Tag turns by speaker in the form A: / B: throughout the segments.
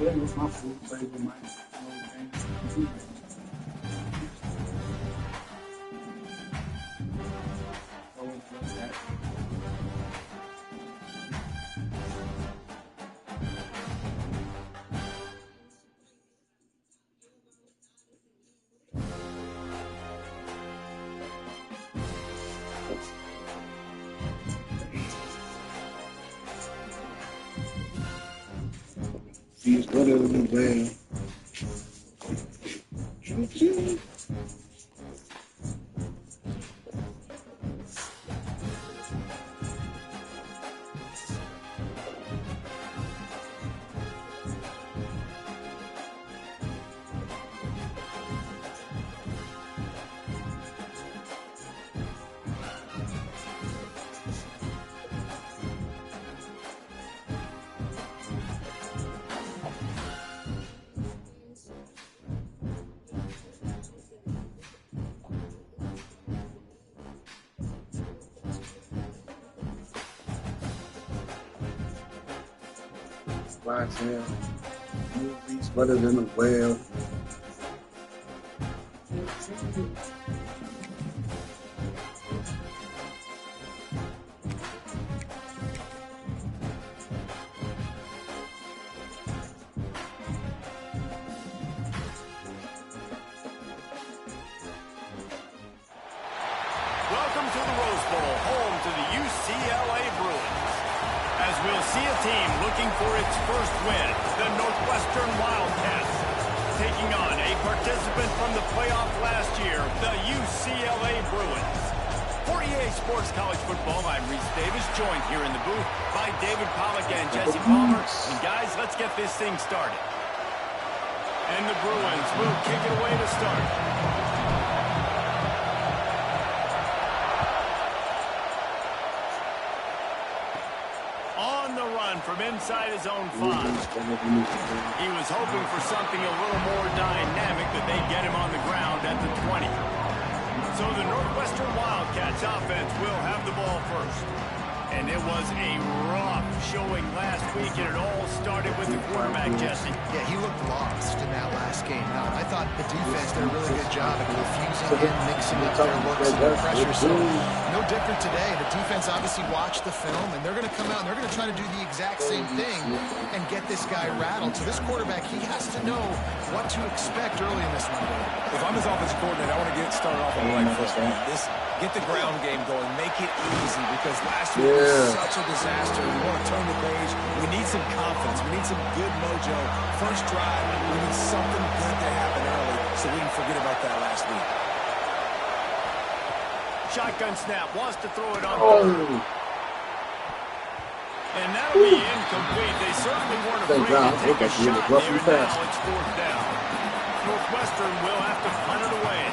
A: Yeah, it's my food flavor, my thing. He's better than the whale. Watch him. He's better than a whale.
B: Welcome to the Rose Bowl, home to the UCLA Bruins. As we'll see a team looking for its first win, the Northwestern Wildcats, taking on a participant from the playoff last year, the UCLA Bruins. For EA Sports College Football, I'm Reese Davis, joined here in the booth by David Pollack and Jesse Palmer. And guys, let's get this thing started. And the Bruins will kick it away to start. From inside his own 5. He was hoping for something a little more dynamic, but they get him on the ground at the 20. So the Northwestern Wildcats offense will have the ball first. And it was a rough showing last week, and it all started with the quarterback, Jesse.
C: Yeah, he looked lost in that last game out. I thought the defense did a really good job at confusing him, mixing up their looks and their pressure. So no different today. The defense obviously watched the film, and they're going to come out and they're going to try to do the exact same thing and get this guy rattled. So this quarterback, he has to know what to expect early in this one.
D: If I'm his offensive coordinator, I want to get started off on the right foot. Get the ground game going. Make it easy, because last week was such a disaster. We want to turn the page. We need some confidence. We need some good mojo. First drive, we need something good to happen early so we can forget about that last week.
B: Shotgun snap, wants to throw it on third. And that'll be incomplete. They certainly weren't afraid to take a shot there, and now it's fourth down. Northwestern will have to punt it away.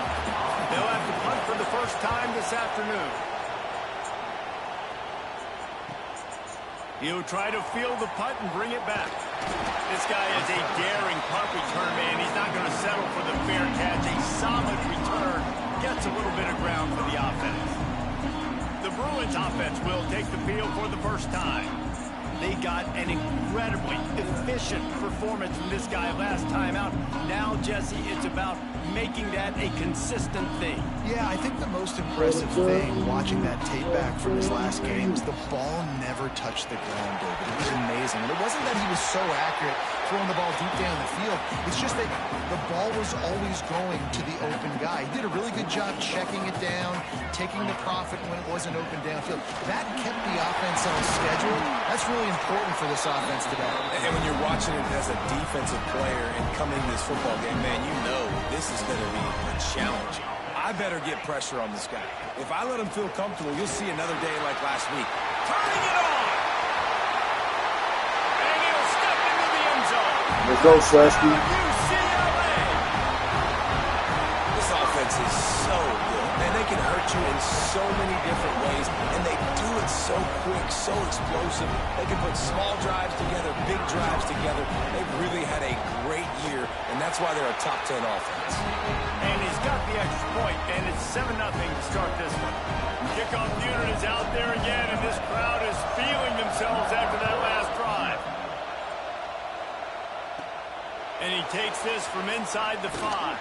B: They'll have to punt for the first time this afternoon. He'll try to field the punt and bring it back. This guy is a daring punt return man. He's not going to settle for the fair catch. A solid return gets a little bit of ground for the offense. The Bruins offense will take the field for the first time. They got an incredibly efficient performance from this guy last time out. Now, Jesse, it's about making that a consistent thing.
C: Yeah, I think the most impressive thing watching that tape back from his last game is the ball never touched the ground, David. It was amazing. And it wasn't that he was so accurate throwing the ball deep down the field. It's just that the ball was always going to the open guy. He did a really good job checking it down, taking the profit when it wasn't open downfield. That kept the offense on schedule. That's really important for this offense today.
D: And when you're watching it as a defensive player and coming to this football game, man, you know this is going to be a challenge. I better get pressure on this guy. If I let him feel comfortable, you'll see another day like last week. Turning it on!
B: And he'll step into the end zone.
A: Let's go, Slasky.
B: UCLA.
D: This offense is so good. Man, they can hurt you in so many different ways, and they do it so quick, so explosive. They can put small drives together, big drives together. They've really had a great year, and that's why they're a top 10 offense.
B: And he's got the extra point, and it's 7-0 to start this one. Kickoff unit is out there again, and this crowd is feeling themselves after that last drive. And he takes this from inside the 5.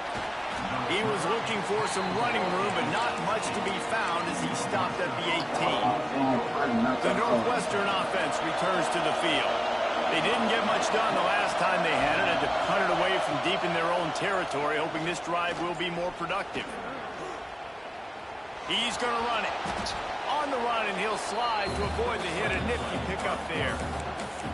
B: He was looking for some running room, but not much to be found as he stopped at the 18. The Northwestern offense returns to the field. They didn't get much done the last time they had it, had to punt it away from deep in their own territory, hoping this drive will be more productive. He's going to run it. On the run, and he'll slide to avoid the hit. A nifty pickup there.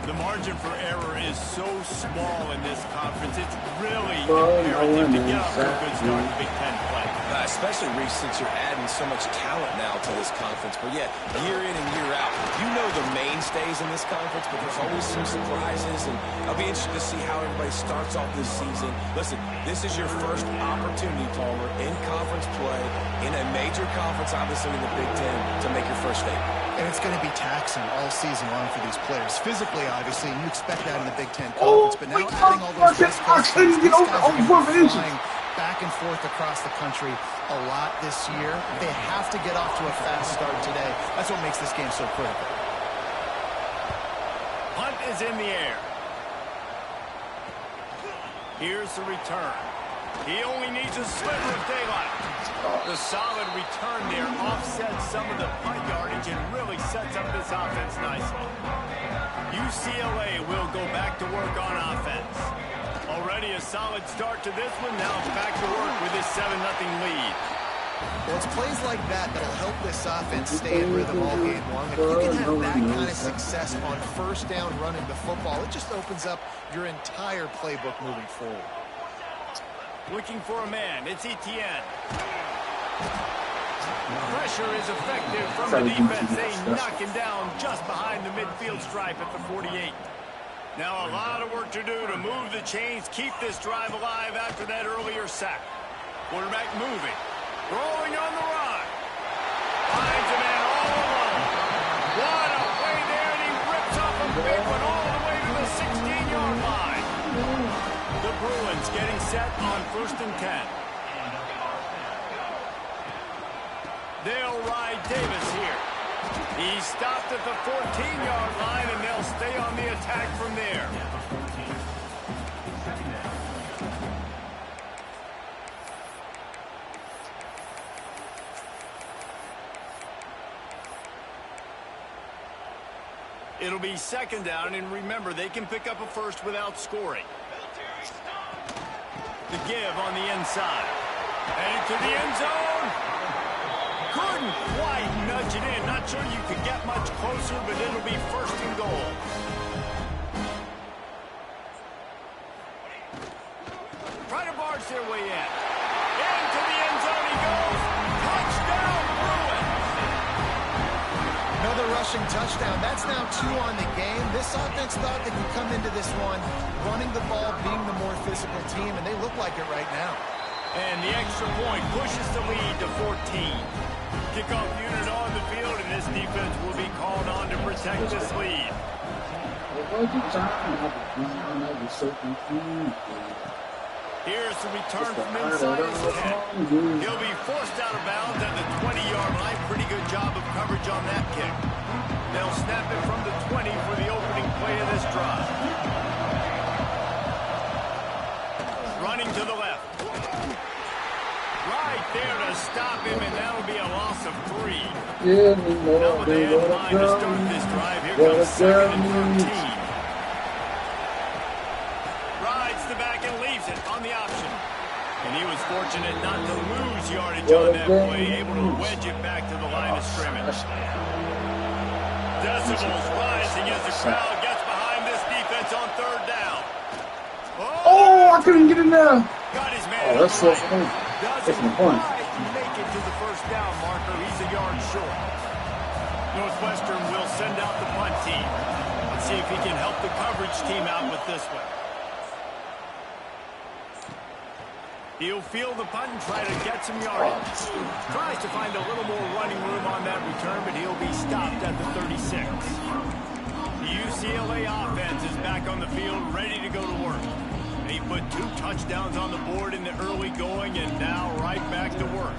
B: The margin for error is so small in this conference. It's really imperative to get off to a good start in Big Ten play.
D: Especially, Reese, since you're adding so much talent now to this conference. But yet, year in and year out, you know the mainstays in this conference, but there's always some surprises. And I'll be interested to see how everybody starts off this season. Listen, this is your first opportunity, Palmer, in conference play, in a major conference, obviously in the Big Ten, to make your first statement.
C: And it's going to be taxing all season long for these players. Physically, obviously, and you expect that in the Big Ten Conference. But now adding all those West Coast teams, these guys are going to be flying back and forth across the country a lot this year. They have to get off to a fast start today. That's what makes this game so critical.
B: Punt is in the air. Here's the return. He only needs a sliver of daylight. The solid return there offsets some of the punt yardage and really sets up this offense nicely. UCLA will go back to work on offense. Already a solid start to this one. Now back to work with this 7-0 lead.
C: Well, it's plays like that that'll help this offense stay in rhythm all game long. If you can have that kind of success on first down running the football, it just opens up your entire playbook moving forward.
B: Looking for a man. It's Etienne. Pressure is effective from the defense. They knock him down just behind the midfield stripe at the 48. Now a lot of work to do to move the chains, keep this drive alive after that earlier sack. Quarterback moving. Rolling on the run. Finds a man all alone. What a play there, and he rips off a big one all the way to the 16-yard line. The Bruins getting set on 1st and 10. They'll ride Davis here. He stopped at the 14-yard line, and they'll stay on the attack from there. It'll be 2nd down, and remember, they can pick up a first without scoring. The give on the inside. Headed to the end zone. Couldn't quite nudge it in. Not sure you could get much closer, but it'll be 1st and goal. Try to barge their way in. Into the end zone he goes. Touchdown, Bruins.
C: Another rushing touchdown. That's now 2 on the game. This offense thought they could come into this one running the ball, being the more physical team, and they look like it right now.
B: And the extra point pushes the lead to 14. Kickoff unit on the field, and this defense will be called on to protect this lead. Here's the return from inside his 10. He'll be forced out of bounds at the 20-yard line. Pretty good job of coverage on that kick. They'll snap it from the 20 for the opening play of this drive. Running to the left. Right there to stop him, and that'll be a loss of 3. Now with the end line to start this drive, here comes 2nd and 13. Rides the back and leaves it on the option. And he was fortunate not to lose yardage on that play, able to wedge it back to the line of scrimmage. Decibels rising as the crowd gets behind this defense on 3rd down.
A: Oh, I couldn't get in there.
B: Got his man.
A: Oh, that's so funny.
B: Doesn't quite make it to the 1st down marker. He's a yard short. Northwestern will send out the punt team. Let's see if he can help the coverage team out with this one. He'll field the punt and try to get some yardage. Tries to find a little more running room on that return, but he'll be stopped at the 36. The UCLA offense is back on the field, ready to go to work. He put 2 touchdowns on the board in the early going, and now right back to work.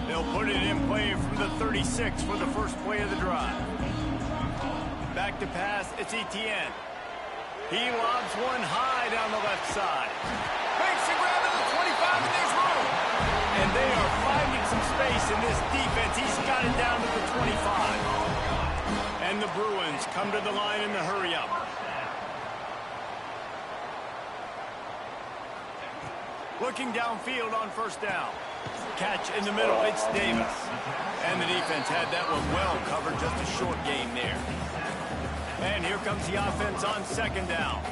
B: They'll put it in play from the 36 for the first play of the drive. Back to pass, it's Etienne. He lobs one high down the left side. Makes the grab at the 25, and there's room. And they are finding some space in this defense. He's got it down to the 25. And the Bruins come to the line in the hurry-up. Looking downfield on first down. Catch in the middle, it's Davis. And the defense had that one well covered, just a short game there. And here comes the offense on second down.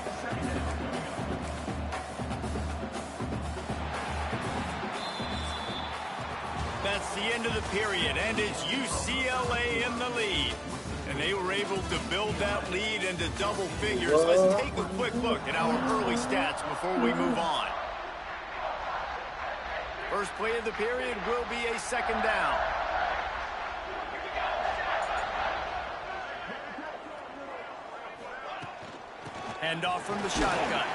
B: That's the end of the period, and it's UCLA in the lead. And they were able to build that lead into double figures. Let's take a quick look at our early stats before we move on. First play of the period will be a second down. Handoff from the shotgun.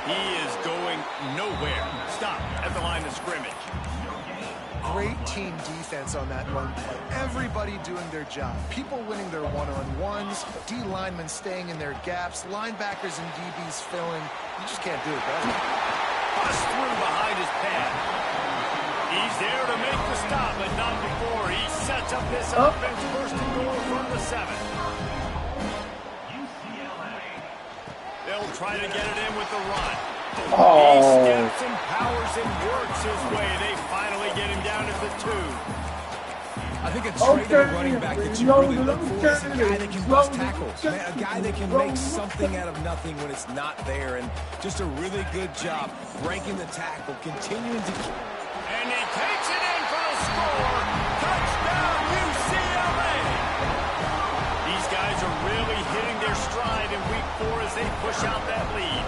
B: He is going nowhere. Stop at the line of scrimmage.
C: Great team defense on that run play. Everybody doing their job. People winning their one-on-ones, D linemen staying in their gaps, linebackers and DBs filling. You just can't do it better.
B: Bust through behind his pad. He's there to make the stop, but not before he sets up this offense first and goal from the 7. They'll try to get it in with the run. He steps and powers and works his way. They finally get him down at the 2.
D: I think a trait of a running back that you really look for is a guy that can bust tackles. Man, a guy that can make something out of nothing when it's not there. And just a really good job breaking the tackle, continuing to...
B: And he takes it in for the score. Touchdown, UCLA. These guys are really hitting their stride in week 4 as they push out that lead.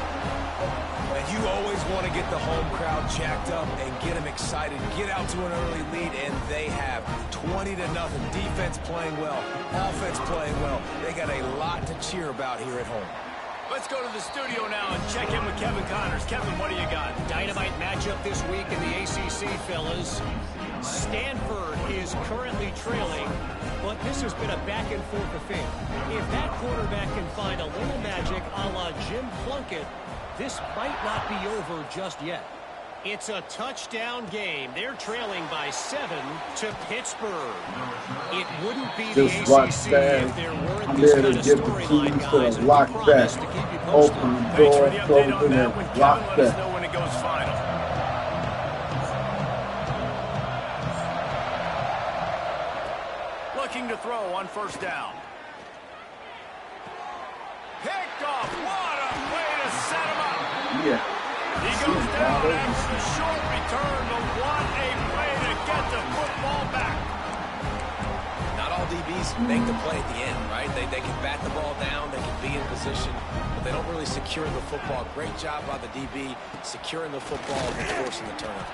D: And you always want to get the home crowd jacked up and get them excited, get out to an early lead, and they have 20-0. Defense playing well, offense playing well. They got a lot to cheer about here at home.
B: Let's go to the studio now and check in with Kevin Connors. Kevin, what do you got?
E: Dynamite matchup this week in the ACC, fellas. Stanford is currently trailing, but this has been a back-and-forth affair. If that quarterback can find a little magic a la Jim Plunkett, this might not be over just yet. It's a touchdown game. They're trailing by 7 to Pittsburgh. It wouldn't be the ACC if there weren't this kind of storyline, guys. And we promise to keep you posted.
B: Thanks for the update on that one, Kevin. Let us know when it goes final. Looking to throw on first down. Picked off. What a way to set him up.
A: Yeah.
B: He goes down after the short return, but what a way to get the football back.
D: Not all DBs make the play at the end, right? They can bat the ball down, they can be in position, but they don't really secure the football. Great job by the DB securing the football and forcing the turnover.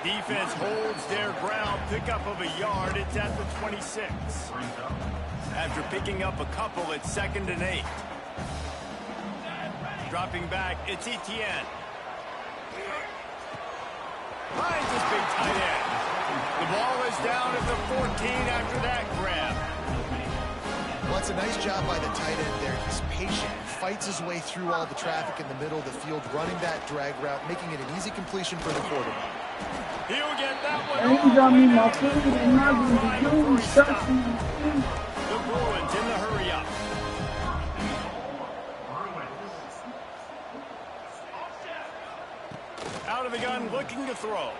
B: Defense holds their ground, pickup of a yard. It's at the 26. After picking up a couple, it's 2nd and 8. Dropping back, it's Etienne. Finds his big tight end. The ball is down at the 14 after that grab.
C: Well, it's a nice job by the tight end there. He's patient, fights his way through all the traffic in the middle of the field, running that drag route, making it an easy completion for the quarterback.
B: He'll get that one.
A: And he got me my food and not going to do something.
B: The Bruins in the hurry-up. Out of the gun, looking to throw.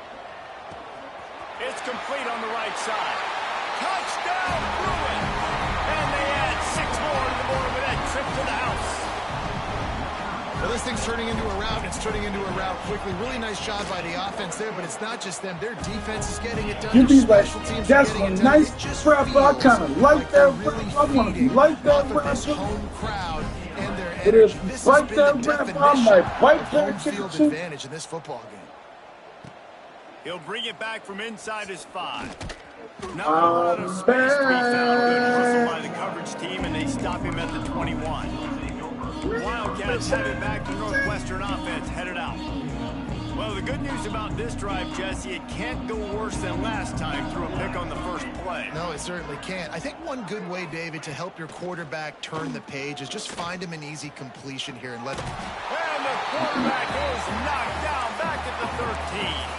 B: It's complete on the right side. Touchdown, Bruins! And they add 6 more to the board with that trip to the house.
C: Well, this thing's turning into a rout, and it's turning into a rout quickly. Really nice job by the offense there, but it's not just them. Their defense is getting it done.
A: You be like,
C: Special teams
A: that's
C: are getting
A: a
C: it done.
A: nice
C: It just
A: prep. I
C: feels
A: kind of like
C: they're
A: that.
C: really
A: I want to be
C: feeding
A: like that.
C: off of this home crowd and their
A: It is
C: energy. This
A: right
C: has been
A: there,
C: the
A: ref. I'm
C: definition
A: like, right
C: of
A: there,
C: home field
A: chicken.
C: advantage in this football game.
B: He'll bring it back from inside his 5. Not a lot of space to be found. Good hustle by the coverage team, and they stop him at the 21. Wildcats have it back to Northwestern offense, headed out. Well, the good news about this drive, Jesse, it can't go worse than last time through a pick on the first play.
C: No, it certainly can't. I think one good way, David, to help your quarterback turn the page is just find him an easy completion here and let him.
B: And the quarterback is knocked down back at the 13.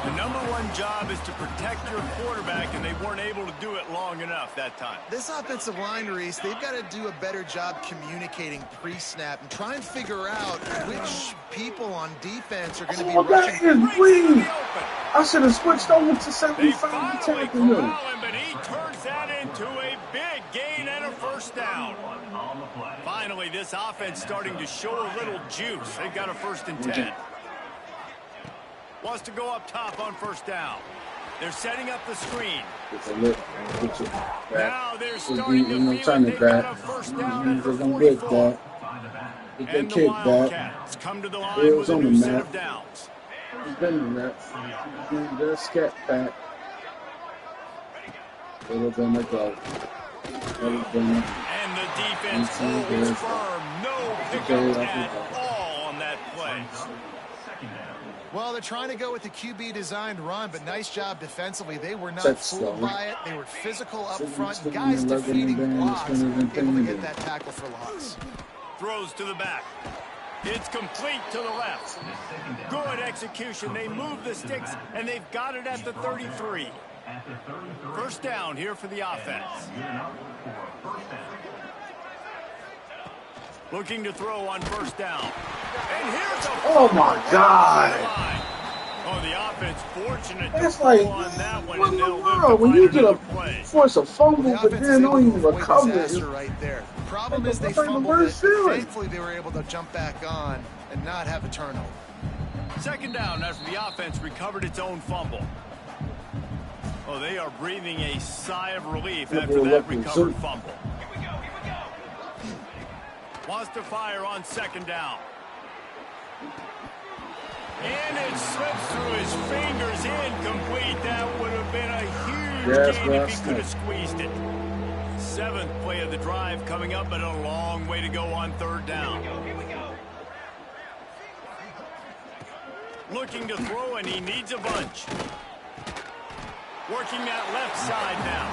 B: The number one job is to protect your quarterback, and they weren't able to do it long enough that time.
C: This offensive line, Reese, they've got to do a better job communicating pre-snap and try and figure out which people on defense are going to be rushing.
A: That is green. I should have switched over to
B: They
A: 75
B: finally
A: to tackle
B: corral
A: him.
B: him, but he turns that into a big gain and a first down. Finally, this offense starting to show a little juice. They've got a 1st and 10. Wants to go up top on first down. They're setting up the screen. Now they're starting to feel it. They've got a first down at the 44. And the Wildcats come to the line with a new set of downs.
A: He's been in that. Just get back. Little gonna go.
B: And the defense holds firm. No pickup at all on that play.
C: Well, they're trying to go with the QB-designed run, but nice job defensively. They were not fooled by it. They were physical up front. Guys defeating blocks, able to get that tackle for loss.
B: Throws to the back. It's complete to the left. Good execution. They move the sticks, and they've got it at the 33. First down here for the offense. Looking to throw on first down. And here's a...
A: Oh, my God.
B: Oh, the offense fortunate
A: That's
B: to
A: like,
B: on that one.
A: what in
B: And
A: the
B: they'll
A: world? When you get a force a fumble, but then don't even recover it.
C: Right there. Problem is they fumbled it. Thankfully, they were able to jump back on and not have a turnover.
B: Second down after the offense recovered its own fumble. Oh, they are breathing a sigh of relief after that recovered fumble. Wants to fire on second down. And it slips through his fingers, incomplete. That would have been a huge gain if he could have squeezed it. 7th play of the drive coming up, but a long way to go on third down. Looking to throw, and he needs a bunch. Working that left side now.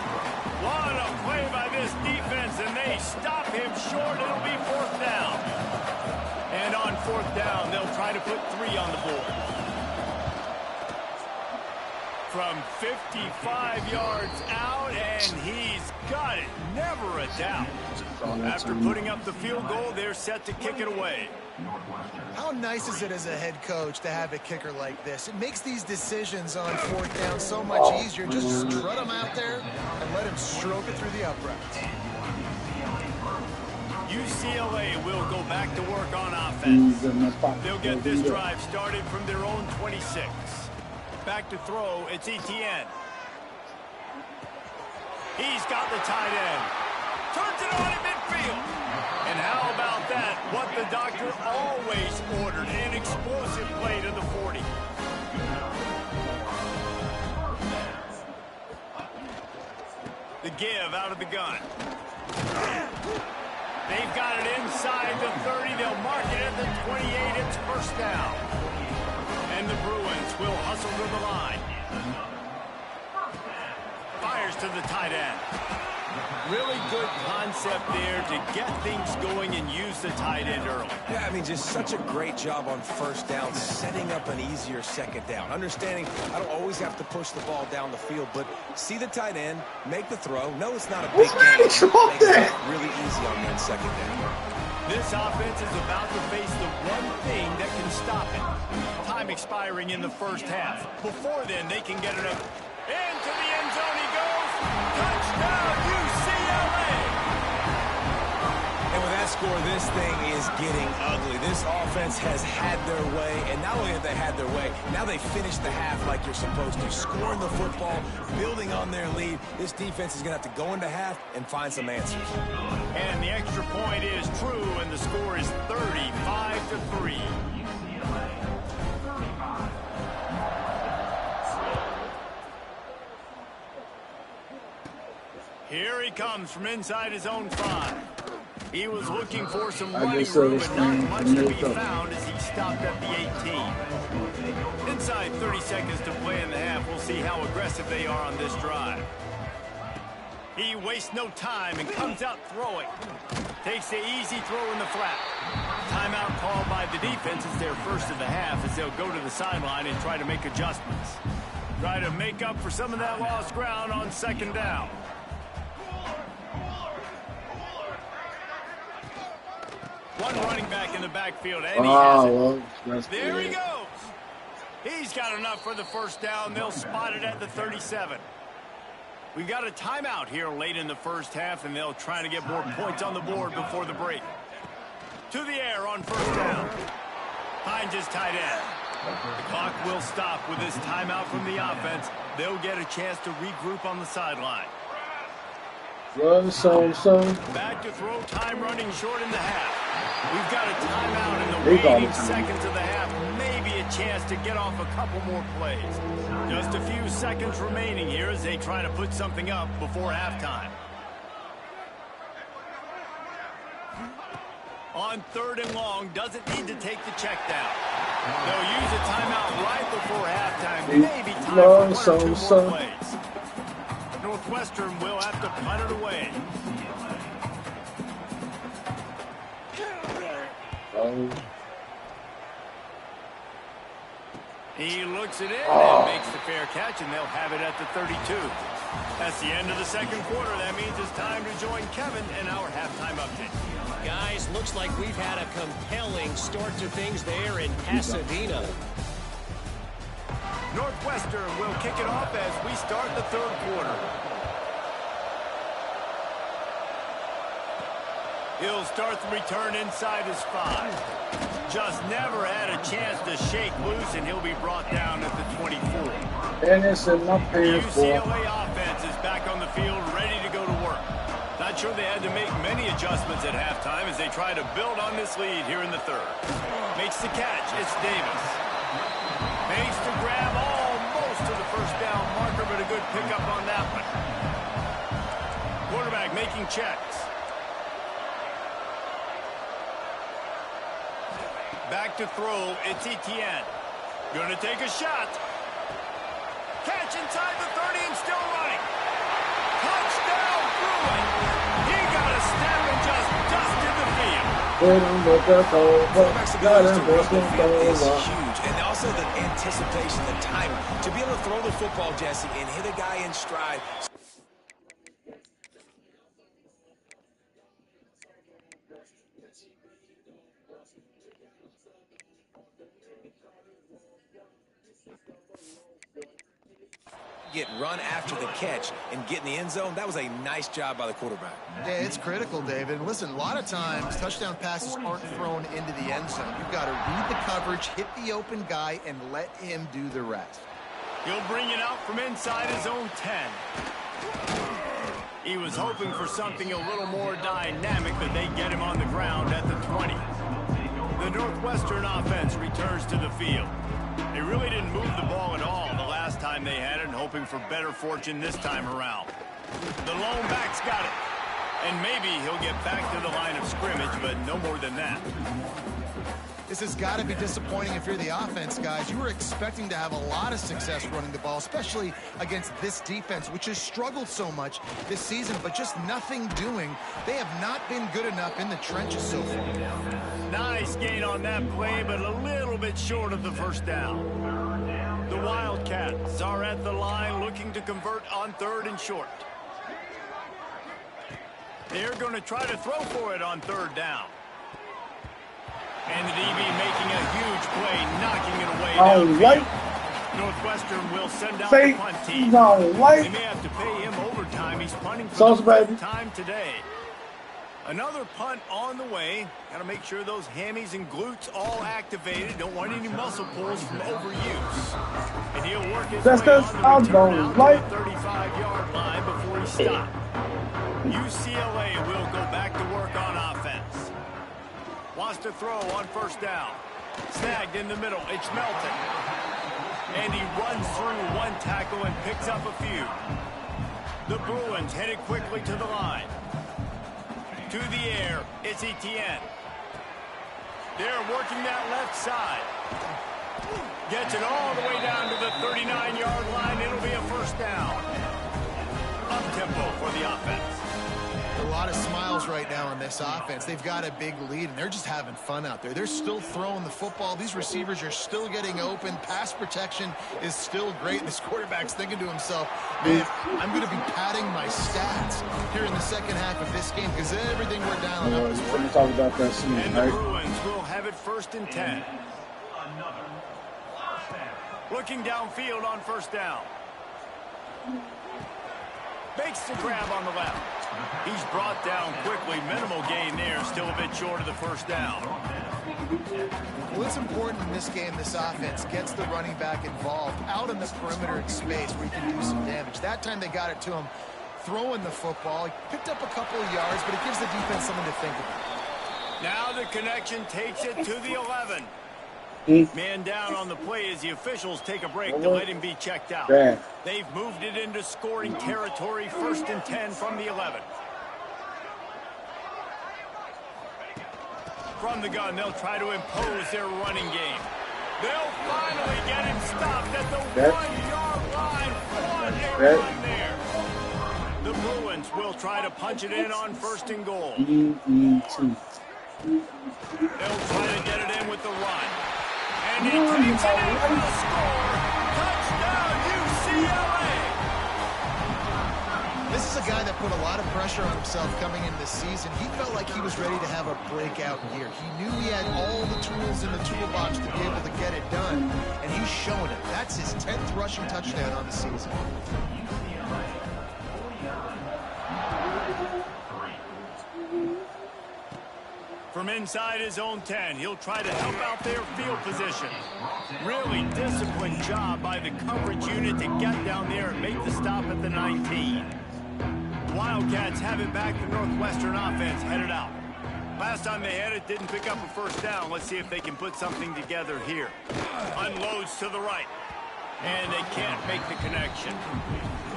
B: What a play by this defense, and they stop him short. It'll be 4th down. And on 4th down, they'll try to put 3 on the board. From 55 yards out, and he's got it. Never a doubt. After putting up the field goal, they're set to kick it away.
C: How nice is it as a head coach to have a kicker like this? It makes these decisions on 4th down so much easier. Just strut him out there and let him stroke it through the uprights.
B: UCLA will go back to work on offense. They'll get this drive started from their own 26. Back to throw, it's Etienne. He's got the tight end. Turns it on in midfield. And how about that? What the doctor always ordered, an explosive play to the 40. The give out of the gun. They've got it inside the 30. They'll mark it at the 28. It's first down. And the Bruins will hustle to the line. Fires to the tight end. Really good concept there to get things going and use the tight end early.
D: Yeah, I mean, just such a great job on first down, setting up an easier second down. Understanding I don't always have to push the ball down the field, but see the tight end, make the throw. No, it's not a big game. Make it really easy on that second down.
B: This offense is about to face the one thing that can stop it. Time expiring in the first half. Before then, they can get it up. Into the end zone he goes. Touchdown, UCLA!
D: And with that score, this thing is getting ugly. This offense has had their way, and not only have they had their way, now they finished the half like you're supposed to, scoring the football, building on their lead. This defense is going to have to go into half and find some answers.
B: And the extra point is true, and the score is 35-3. Here he comes from inside his own 5. He was looking for some running room, but not much to be found as he stopped at the 18. Inside 30 seconds to play in the half. We'll see how aggressive they are on this drive. He wastes no time and comes out throwing. Takes the easy throw in the flat. Timeout called by the defense. It's their first of the half as they'll go to the sideline and try to make adjustments. Try to make up for some of that lost ground on second down. One running back in the backfield, and he has it. There he goes. He's got enough for the first down. They'll spot it at the 37. We got a timeout here late in the first half, and they'll try to get more points on the board before the break. To the air on first down. Finds his tight end. The clock will stop with this timeout from the offense. They'll get a chance to regroup on the sideline. Back to throw, time running short in the half. We've got a timeout in the waning seconds of the half. Maybe a chance to get off a couple more plays. Just a few seconds remaining here as they try to put something up before halftime. On third and long, doesn't need to take the check down. They'll use a timeout right before halftime. Maybe time for one or two more plays. Northwestern will have to punt it away. He looks it in and makes the fair catch, and they'll have it at the 32. That's the end of the second quarter. That means it's time to join Kevin in our halftime update.
E: Guys, looks like we've had a compelling start to things there in Pasadena.
B: Northwestern will kick it off as we start the third quarter. He'll start the return inside his 5. Just never had a chance to shake loose, and he'll be brought down at the 24.
A: And it's in my pants.
B: The UCLA offense is back on the field, ready to go to work. Not sure they had to make many adjustments at halftime as they try to build on this lead here in the third. Makes the catch. It's Davis. Makes the grab almost to the first down marker, but a good pickup on that one. Quarterback making checks. Back to throw, it's Etienne. Gonna take a shot. Catch inside the 30 and still running. Touchdown, Bruin. He got a step and just dusted the field.
D: Is huge. And also the anticipation, the time to be able to throw the football, Jesse, and hit a guy in stride. Get run after the catch and get in the end zone. That was a nice job by the quarterback.
C: Yeah, it's critical, David. Listen, a lot of times touchdown passes aren't thrown into the end zone. You've got to read the coverage, hit the open guy, and let him do the rest.
B: He'll bring it out from inside his own 10. He was hoping for something a little more dynamic, but they get him on the ground at the 20. The Northwestern offense returns to the field. They really didn't move the ball at all the last time they had it, hoping for better fortune this time around. The lone back's got it. And maybe he'll get back to the line of scrimmage, but no more than that.
C: This has got to be disappointing if you're the offense, guys. You were expecting to have a lot of success running the ball, especially against this defense, which has struggled so much this season, but just nothing doing. They have not been good enough in the trenches so far.
B: Nice gain on that play, but a little bit short of the first down. The Wildcats are at the line looking to convert on third and short. They're going to try to throw for it on third down. And the DB making a huge play, knocking it away downfield. Northwestern will send out the punt team. They may have to pay him overtime. He's punting for the first time today. Another punt on the way. Got to make sure those hammies and glutes all activated. Don't want any muscle pulls from overuse. And he'll work his way on the return out to the 35-yard line before he stops. UCLA will go back to work on offense. Wants to throw on first down. Snagged in the middle. It's Melton. And he runs through one tackle and picks up a few. The Bruins headed quickly to the line. To the air, it's Etienne. They're working that left side. Gets it all the way down to the 39-yard line. It'll be a first down. Up-tempo for the offense.
C: A lot of smiles right now on this offense. They've got a big lead, and they're just having fun out there. They're still throwing the football. These receivers are still getting open. Pass protection is still great. This quarterback's thinking to himself, man, I'm going to be padding my stats here in the second half of this game because everything we're dialing up is
A: We're talk about that soon,
B: and
A: right?
B: the Bruins will have it 1st and 10. Looking downfield on first down. Makes the grab on the left. He's brought down quickly. Minimal gain there. Still a bit short of the first down.
C: Well, it's important in this game, this offense gets the running back involved out in the perimeter in space where he can do some damage. That time they got it to him throwing the football. He picked up a couple of yards, but it gives the defense something to think about.
B: Now the connection takes it to the 11. Man down on the play as the officials take a break to let him be checked out. They've moved it into scoring territory. 1st and 10 from the 11. From the gun, they'll try to impose their running game. They'll finally get him stopped at the 1-yard line. What a run there. The Bruins will try to punch it in on 1st and goal. They'll try to get it in with the run. And he takes it in for the score. Touchdown, UCLA.
C: This is a guy that put a lot of pressure on himself coming into this season. He felt like he was ready to have a breakout year. He knew he had all the tools in the toolbox to be able to get it done, and he's showing it. That's his 10th rushing touchdown on the season.
B: From inside his own 10, he'll try to help out their field position. Really disciplined job by the coverage unit to get down there and make the stop at the 19. Wildcats have it back. The Northwestern offense headed out. Last time they had it, didn't pick up a first down. Let's see if they can put something together here. Unloads to the right. And they can't make the connection.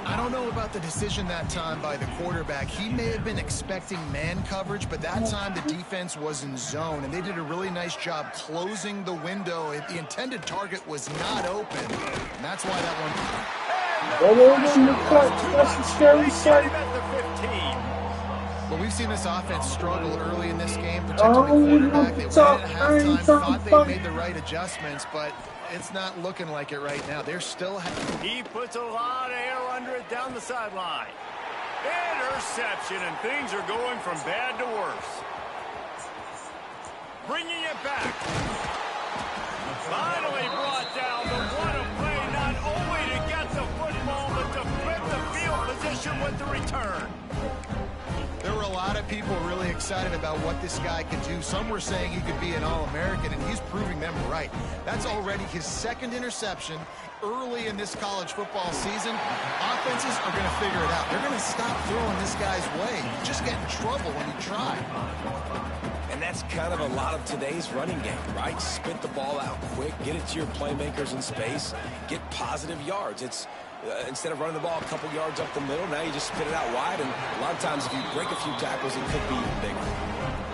C: I don't know about the decision that time by the quarterback. He may have been expecting man coverage, but that time the defense was in zone, and they did a really nice job closing the window. The intended target was not open, and that's why that one...
A: That's a scary sight.
C: Well, we've seen this offense struggle early in this game, protecting the quarterback. They went at halftime, thought they made the right adjustments, but it's not looking like it right now. They're still...
B: He puts a lot of air under it down the sideline. Interception, and things are going from bad to worse. Bringing it back. Finally brought down. The one play not only to get the football, but to flip the field position with the return.
C: There were a lot of people really excited about what this guy could do. Some were saying he could be an All-American, and he's proving them right. That's already his 2nd interception early in this college football season. Offenses are going to figure it out. They're going to stop throwing this guy's way. You just get in trouble when you try.
D: And that's kind of a lot of today's running game, right? Spit the ball out quick, get it to your playmakers in space, get positive yards. It's instead of running the ball a couple yards up the middle, now you just spit it out wide, and a lot of times if you break a few tackles, it could be even bigger.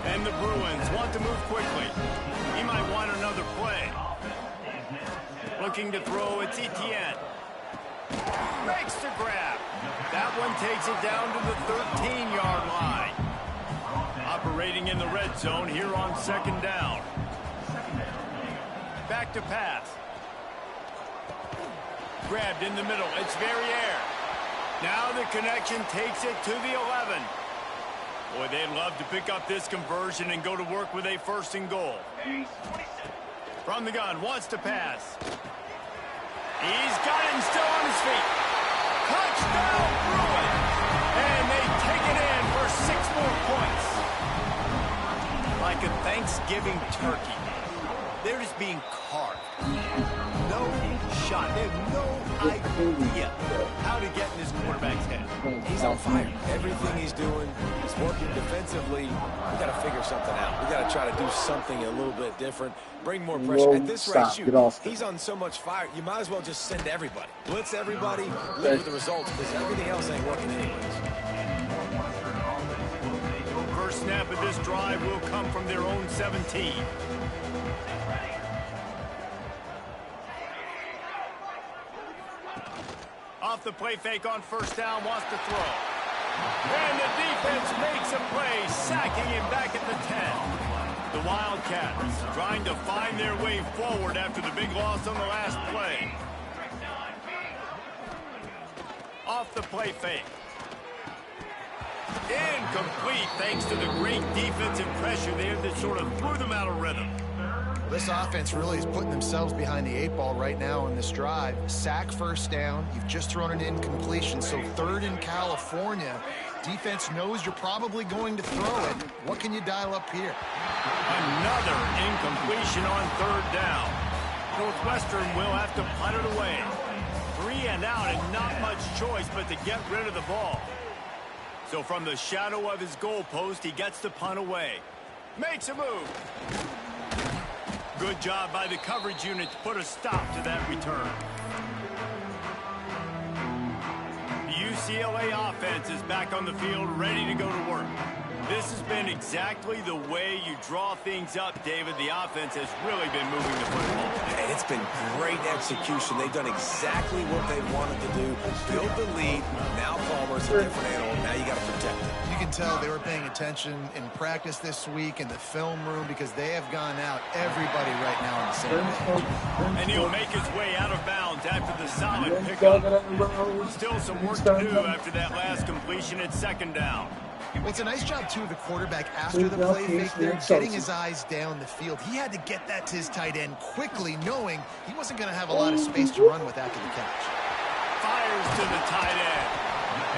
B: And the Bruins want to move quickly. He might want another play. Looking to throw, it's Etienne. Makes the grab. That one takes it down to the 13-yard line. Operating in the red zone here on 2nd down. Back to pass. Grabbed in the middle. It's Verrier. Now the connection takes it to the 11. Boy, they'd love to pick up this conversion and go to work with a 1st and goal. From the gun, wants to pass. He's got him still on his feet. Touchdown, Bruins! And they take it in for 6 more points. Like a Thanksgiving turkey. They're just being carved. No shot. They have no idea how to get in this quarterback's head.
D: He's on fire. Everything he's doing is working defensively. We got to figure something out. We got to try to do something a little bit different. Bring more pressure. At this rate, shoot, he's on so much fire, you might as well just send everybody. Blitz everybody, live with the results, because everything else ain't working anyways.
B: First snap of this drive will come from their own 17. Off the play fake on first down, wants to throw. And the defense makes a play, sacking him back at the 10. The Wildcats trying to find their way forward after the big loss on the last play. Off the play fake. Incomplete thanks to the great defensive pressure there that sort of threw them out of rhythm.
C: Well, this offense really is putting themselves behind the 8 ball right now on this drive. Sack first down. You've just thrown an incompletion, so 3rd in California. Defense knows you're probably going to throw it. What can you dial up here?
B: Another incompletion on 3rd down. Northwestern will have to punt it away. 3 and out and not much choice but to get rid of the ball. So from the shadow of his goalpost, he gets the punt away. Makes a move. Good job by the coverage unit to put a stop to that return. The UCLA offense is back on the field, ready to go to work. This has been exactly the way you draw things up, David. The offense has really been moving the football.
D: And it's been great execution. They've done exactly what they wanted to do. Build the lead. Now Palmer's a different animal. Now you got to protect it.
C: You can tell they were paying attention in practice this week in the film room because they have gone out everybody right now on the same page.
B: And he'll make his way out of bounds after the solid pickup. Still some work to do after that last completion at 2nd down.
C: Well, it's a nice job, too, of the quarterback after the play fake there, getting his eyes down the field. He had to get that to his tight end quickly, knowing he wasn't going to have a lot of space to run with after the catch.
B: Fires to the tight end.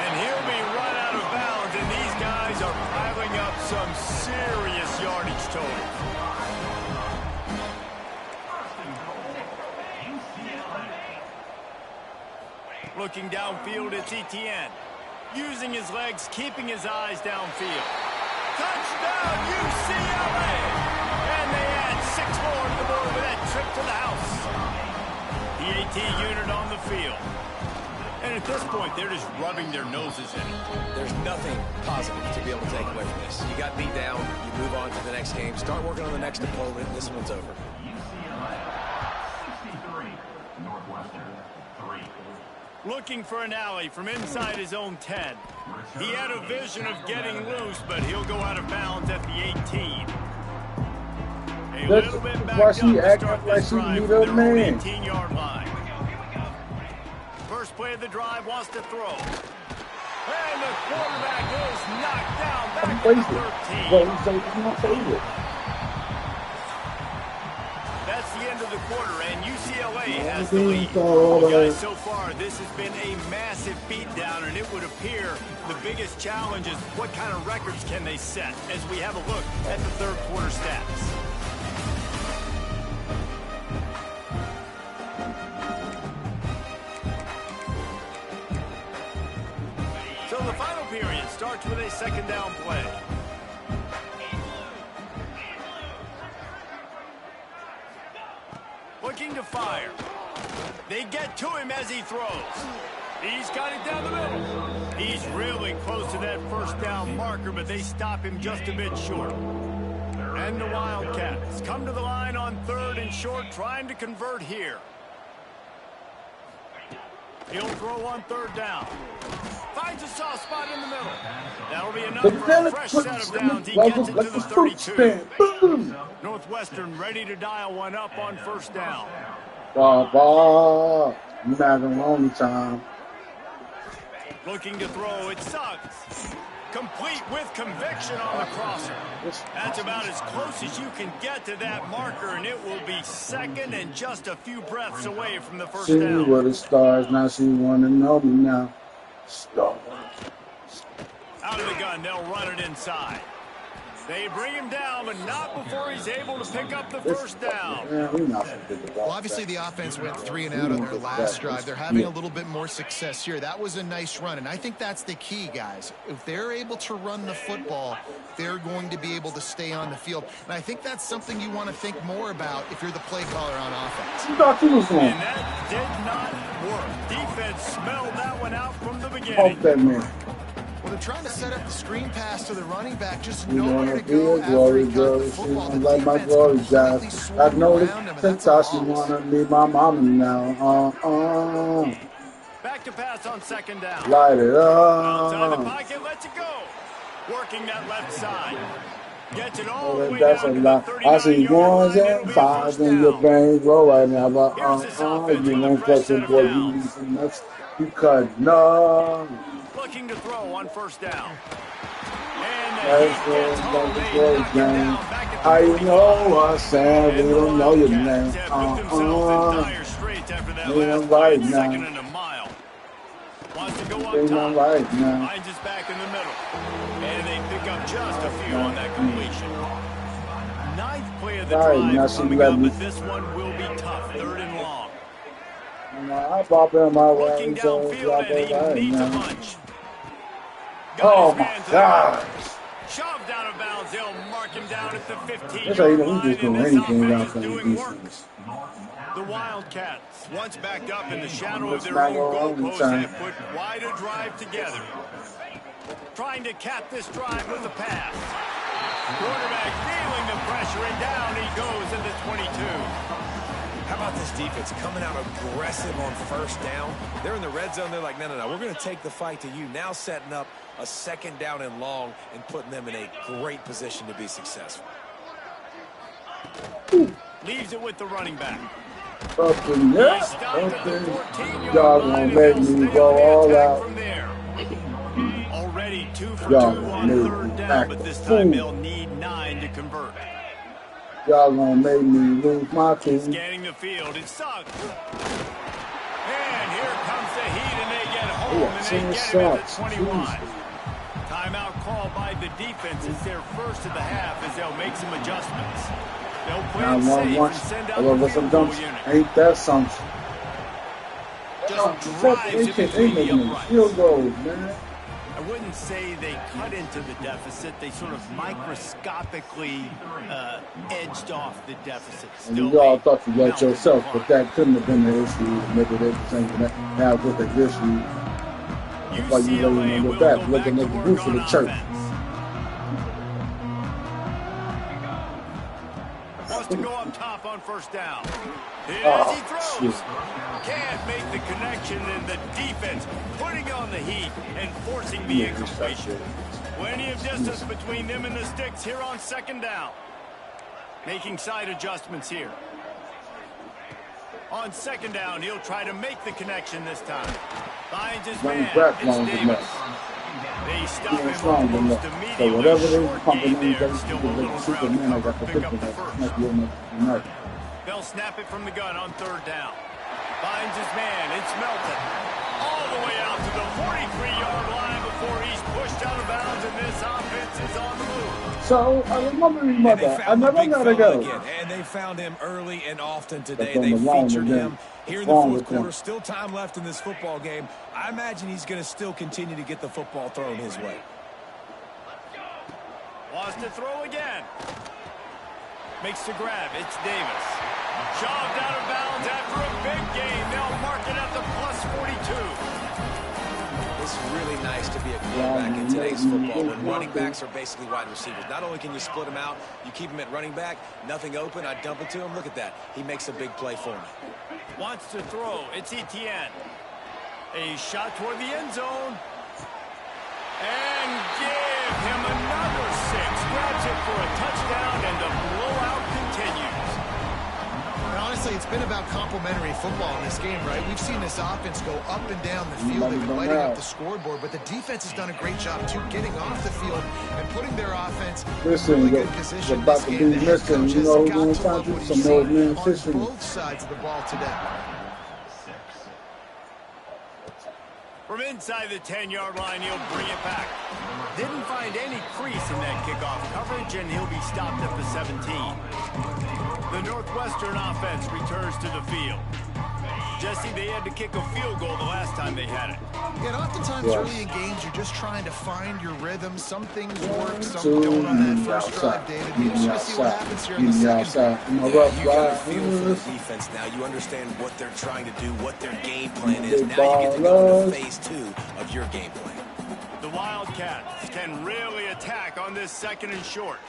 B: And he'll be run out of bounds, and these guys are piling up some serious yardage total. Looking downfield, it's Etienne. Using his legs, keeping his eyes downfield. Touchdown, UCLA! And they add 6 more to the board with that trip to the house. The AT unit on the field. And at this point, they're just rubbing their noses in it.
D: There's nothing positive to be able to take away from this. You got beat down, you move on to the next game, start working on the next opponent, this one's over.
B: Looking for an alley from inside his own 10. He had a vision of getting loose, but he'll go out of bounds at the 18. A little bit back up to start this drive from their own 18-yard line. First play of the drive, wants to throw. And the quarterback is knocked down back at 13. That's the end of the quarter, and UCLA has the lead. Guys, so far, this has been a massive beatdown, and it would appear the biggest challenge is what kind of records can they set as we have a look at the 3rd quarter stats. So the final period starts with a 2nd down play. Looking to fire. They get to him as he throws. He's got it down the middle. He's really close to that first down marker, but they stop him just a bit short. And the Wildcats come to the line on 3rd and short, trying to convert here. He'll throw on 3rd down. Finds a soft spot in the middle. That'll be enough for a fresh set of downs. He gets it to the 32. Northwestern ready to dial one up on 1st down.
A: You're not going to long time.
B: Looking to throw. It sucks. Complete with conviction on the crosser. That's about as close as you can get to that marker, and it will be 2nd and just a few breaths away from the 1st
A: See
B: down.
A: where the stars, now she want to know me now. Stars.
B: Out of the gun, they'll run it inside. They bring him down, but not before he's able to pick up the 1st down.
C: Well, obviously the offense went 3 and out on their last drive. They're having a little bit more success here. That was a nice run, and I think that's the key, guys. If they're able to run the football, they're going to be able to stay on the field. And I think that's something you want to think more about if you're the play caller on offense.
B: And that did not work. Defense smelled that one out from the beginning.
C: Well, they're trying to set up the screen pass to the running back, just nowhere to go after he got the football. The
A: like my glory, guys. I know this TikTok, she wanna be my mama now.
B: Back back to pass on second down.
A: Light it
B: Outside the
A: up.
B: pocket, lets it go. Working that left side. Gets it all the way
A: That's a
B: down to the
A: lot. I see
B: 39-yard
A: ones
B: line. It'll
A: and
B: be a
A: fives
B: first
A: in your
B: down.
A: brains roll right now. But
B: Here's this offense
A: you
B: with a
A: won't
B: fresh
A: touch
B: set
A: it,
B: of
A: boy. You need
B: downs.
A: some nuts. You cut no.
B: Looking to throw on first down. And the
A: That's
B: heat gets home. They
A: great
B: knock him
A: game.
B: down back at
A: How
B: the
A: you
B: 45.
A: know us, Sam? We
B: And the
A: don't know your
B: Wildcats
A: name.
B: have put themselves in dire straits after that
A: Ain't
B: last
A: no
B: play.
A: right
B: It's
A: now.
B: second and a mile. Wants to go up
A: Ain't no
B: top.
A: right now.
B: Finds his back in the middle. And they pick up just a few on that completion. Ninth play of the drive coming up, but this one will be tough. Third and long.
A: I pop in my way.
B: Looking downfield, and he needs a bunch.
A: Oh my gosh.
B: Shoved out of bounds. They'll mark him down at the 15-yard
A: That's how you
B: line,
A: know we just
B: and
A: doing
B: this
A: anything
B: offense
A: out
B: is
A: for the
B: doing work.
A: defense.
B: The Wildcats, once backed up in the shadow of
A: Let's
B: their
A: not
B: own
A: go wrong
B: goalposts,
A: inside.
B: have put quite a drive together. Trying to cap this drive with a pass. Quarterback feeling the pressure, and down he goes at the 22.
D: How about this defense coming out aggressive on first down? They're in the red zone. They're like, no, we're going to take the fight to you. Now setting up a second down and long and putting them in a great position to be successful.
B: Leaves it with the running back.
A: Up in there.
B: He stopped at the 14-yard
A: Y'all
B: line,
A: gonna
B: and
A: make
B: they'll
A: me
B: stay
A: go
B: on the
A: all
B: attack
A: out.
B: from there. Already 2 for 2
A: Y'all
B: on
A: made
B: third
A: me
B: down,
A: act
B: but this
A: a
B: time
A: fool.
B: they'll need 9 to convert.
A: Y'all gonna make me lose my cool.
B: Scanning the field, it sucks. And here comes the heat, and they get home, and they get him at the 21. Timeout called by the defense. It's their first of the half as they'll make some adjustments. They'll play it safe and send out the field goal unit.
A: Ain't that something?
B: Just drives it between the uprights.
A: Field goals, man.
B: I wouldn't say they cut into the deficit. They sort of microscopically edged off the deficit.
A: And
B: Still
A: you all
B: a
A: thought you let
B: mountain
A: yourself,
B: to
A: but
B: climb.
A: that couldn't have been the issue. Maybe they were thinking that now with the issue. That's why you
B: UCLA
A: really
B: will
A: look back,
B: go
A: looking
B: back
A: at
B: to
A: the
B: work
A: roof of
B: on
A: the church.
B: offense. Wants to go up top on first down. As he throws.
A: Shit.
B: Can't make the connection, and the defense putting on the heat and forcing the incompletion. Plenty of distance between them and the sticks here on second down. Making side adjustments here. On second down, he'll try to make the connection this time. Finds his man. It's Davis. They stop him almost immediately.
A: So whatever they
B: Short
A: pumping
B: gain
A: in,
B: there. Still a little ground
A: Superman, I
B: cover.
A: got the
B: Pick up the
A: picture.
B: first.
A: Might be enough.
B: They'll snap it from the gun on third down. Finds his man. It's Melton. All the way out to the 43-yard line before he's pushed out of bounds, and this offense is on the move.
A: So I remember his mother. I never gotta go.
D: Again, and they found him early and often today.
A: That's on
D: They
A: the line
D: featured
A: again.
D: him here in
A: What's
D: the
A: wrong
D: fourth
A: with him?
D: quarter. Still time left in this football game. I imagine he's going to still continue to get the football thrown his way.
B: Wants to throw again. Makes the grab. It's Davis. Shoved out of bounds after a big gain. They'll mark it at the plus 42.
D: It's really nice to be a quarterback in today's football when running backs are basically wide receivers. Not only can you split them out, you keep them at running back, nothing open, I dump it to him. Look at that. He makes a big play for me.
B: Wants to throw. It's Etienne. A shot toward the end zone. And give him another 6. Grabs it for a touchdown, and the blowout continues.
C: Honestly, it's been about complementary football in this game, right? We've seen this offense go up and down the field. They've been lighting up the scoreboard, but the defense has done a great job, too, getting off the field and putting their offense in really good position.
A: About to be missing, you know,
C: got to love what he's seen on
A: fishing.
C: both sides of the ball today.
B: From inside the 10-yard line, he'll bring it back. Didn't find any crease in that kickoff coverage, and he'll be stopped at the 17. The Northwestern offense returns to the field. Jesse, they had to kick a field goal the last time they had it.
C: Yeah, and oftentimes early in games, you're just trying to find your rhythm. Some things work, some don't on that first drive, David. Be interested to see what happens here in the second.
D: You got a feel for the defense now. You understand what they're trying to do, what their game plan is. Now you get to go into phase 2 of your game plan.
B: The Wildcats can really attack on this second and short.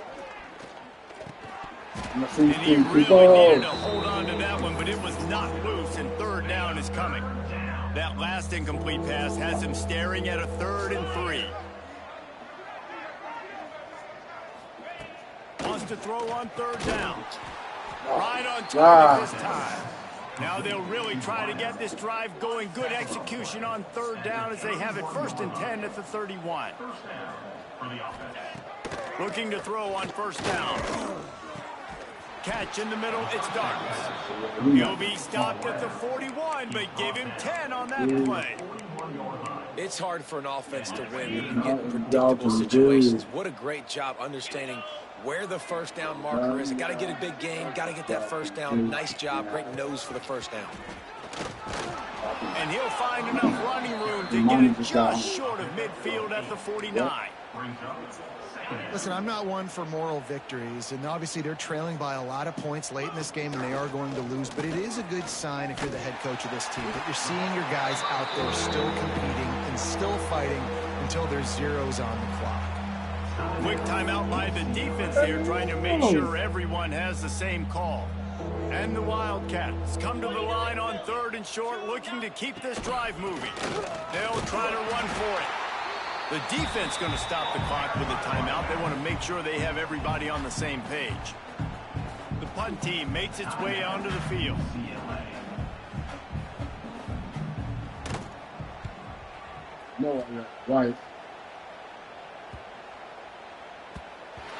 B: And he really needed to hold on to that one, but it was not loose, and third down is coming. That last incomplete pass has him staring at a 3rd and 3. Wants to throw on 3rd down. Right on target this time. Now they'll really try to get this drive going. Good execution on 3rd down as they have it 1st and 10 at the 31. Looking to throw on 1st down. Catch in the middle, it's Darts. He'll be stopped at the 41, but give him 10 on that play.
D: It's hard for an offense to win when you get in predictable situations. What a great job understanding where the 1st down marker is. Got to get a big gain, got to get that 1st down. Nice job, great nose for the 1st down.
B: And he'll find enough running room to get it just short of midfield at the 49.
C: Listen, I'm not one for moral victories, and obviously they're trailing by a lot of points late in this game, and they are going to lose, but it is a good sign if you're the head coach of this team that you're seeing your guys out there still competing and still fighting until there's zeros on the clock.
B: Quick timeout by the defense here, trying to make sure everyone has the same call. And the Wildcats come to the line on 3rd and short, looking to keep this drive moving. They'll try to run for it. The defense going to stop the clock with a timeout. They want to make sure they have everybody on the same page. The punt team makes its way onto the field.
A: No, right.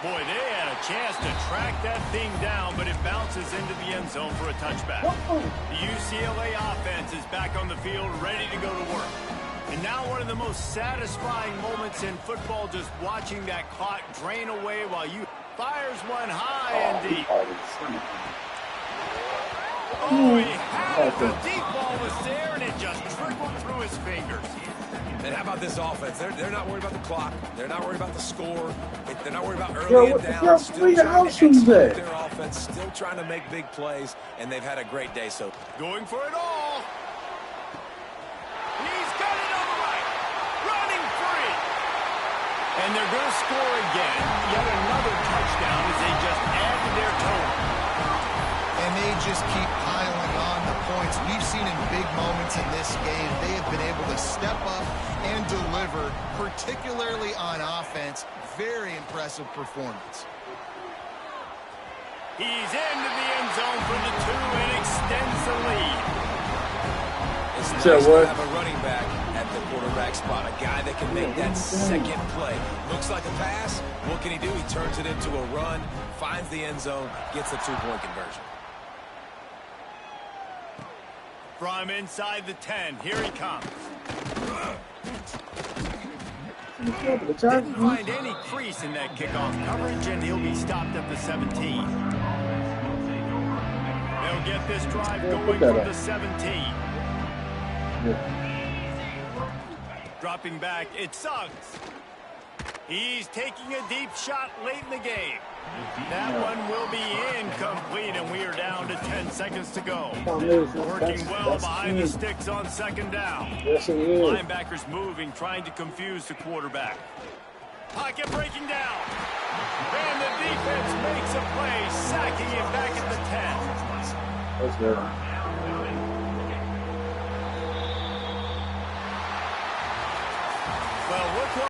B: Boy, they had a chance to track that thing down, but it bounces into the end zone for a touchback. The UCLA offense is back on the field, ready to go to work. And now one of the most satisfying moments in football, just watching that clock drain away while you fires one high and deep. Oh, he had it. The deep ball was there, and it just trickled through his fingers.
D: And how about this offense? They're not worried about the clock. They're not worried about the score. They're not worried about early and down. Still trying to execute their offense, still trying to make big plays, and they've had a great day so far.
B: Going for it all. He's got it on the right. Running free. And they're going to score again. Yet another touchdown as they just add to their total.
C: And they just keep piling on the points. We've seen in big moments in this game, they have been able to step up and deliver, particularly on offense. Very impressive performance.
B: He's into the end zone for the 2 and extends the lead.
D: It's nice to have a running back at the quarterback spot, a guy that can make that second play. Looks like a pass. What can he do? He turns it into a run, finds the end zone, gets a 2-point conversion.
B: From inside the 10, here he comes. Didn't find any crease in that kickoff coverage, and he'll be stopped at the 17. They'll get this drive going from the 17. Dropping back, it's Suggs. He's taking a deep shot late in the game. That one will be incomplete, and we are down to 10 seconds to go. Working well behind the sticks on 2nd down. Linebackers moving, trying to confuse the quarterback. Pocket breaking down. And the defense makes a play, sacking him back at the 10.
A: That's good.